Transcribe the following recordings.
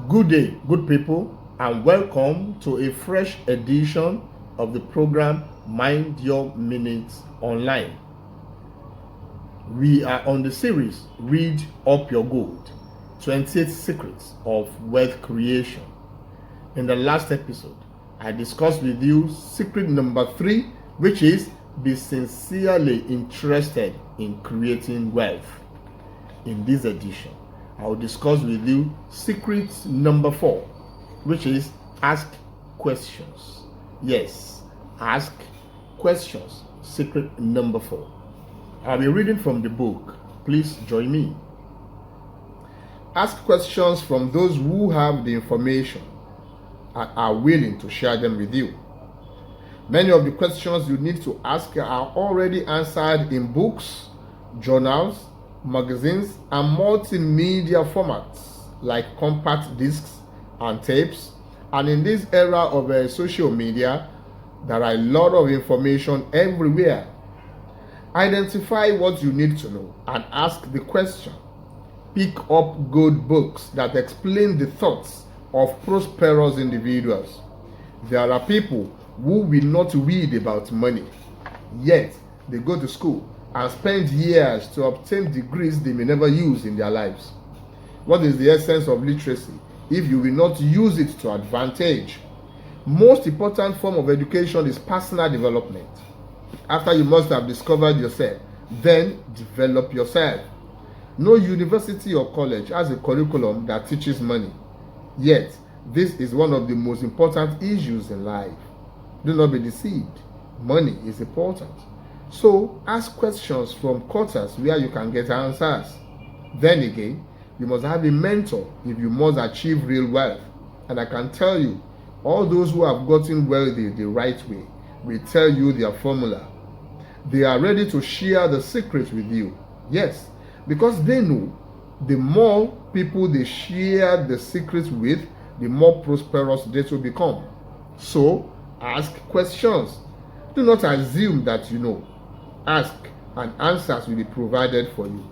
Good day, good people, and welcome to a fresh edition of the program Mind Your Minutes Online. We are on the series Read Up Your Gold, 28 Secrets of Wealth Creation. In the last episode, I discussed with you secret number 3, which is be sincerely interested in creating wealth. In this edition, I will discuss with you secret number 4, which is ask questions. Yes, ask questions. Secret number 4. I'll be reading from the book. Please join me. Ask questions from those who have the information and are willing to share them with you. Many of the questions you need to ask are already answered in books, journals, magazines, and multimedia formats like compact discs and tapes. And in this era of social media, there are a lot of information everywhere. Identify what you need to know and ask the question. Pick up good books that explain the thoughts of prosperous individuals. There are people who will not read about money, yet they go to school and spend years to obtain degrees they may never use in their lives. What is the essence of literacy if you will not use it to advantage? Most important form of education is personal development. After you must have discovered yourself, then develop yourself. No university or college has a curriculum that teaches money. Yet, this is one of the most important issues in life. Do not be deceived. Money is important. So, ask questions from quarters where you can get answers. Then again, you must have a mentor if you must achieve real wealth. And I can tell you, all those who have gotten wealthy the right way will tell you their formula. They are ready to share the secret with you. Yes, because they know the more people they share the secret with, the more prosperous they will become. So, ask questions. Do not assume that you know. Ask, and answers will be provided for you.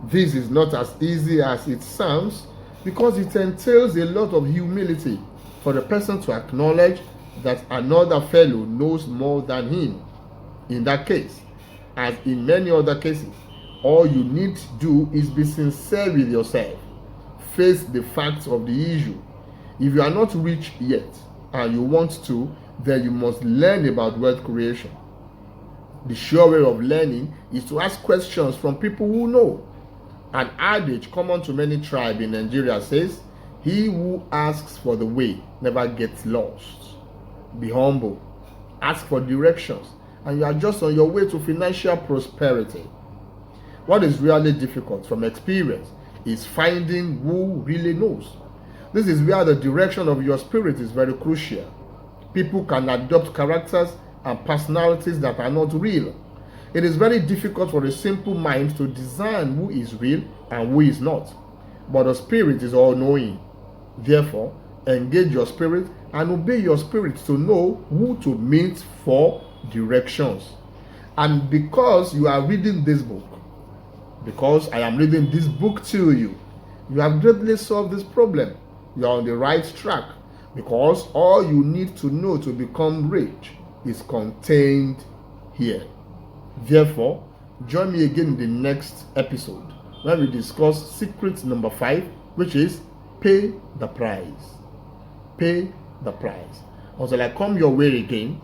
This is not as easy as it sounds because it entails a lot of humility for the person to acknowledge that another fellow knows more than him. In that case, as in many other cases, all you need to do is be sincere with yourself. Face the facts of the issue. If you are not rich yet and you want to, then you must learn about wealth creation. The sure way of learning is to ask questions from people who know. An adage common to many tribes in Nigeria says, "He who asks for the way never gets lost." Be humble. Ask for directions, and you are just on your way to financial prosperity. What is really difficult from experience is finding who really knows. This is where the direction of your spirit is very crucial. People can adopt characters and personalities that are not real. It is very difficult for a simple mind to discern who is real and who is not. But the spirit is all-knowing. Therefore, engage your spirit and obey your spirit to know who to meet for directions. And because you are reading this book, because I am reading this book to you, you have greatly solved this problem. You are on the right track, because all you need to know to become rich is contained here. Therefore, join me again in the next episode when we discuss secret number 5, which is pay the price. Pay the price. Until I come your way again,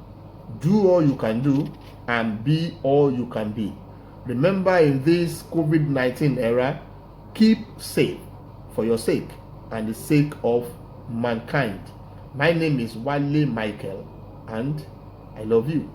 do all you can do and be all you can be. Remember, in this COVID-19 era, keep safe for your sake and the sake of mankind. My name is Wale Michael, and I love you.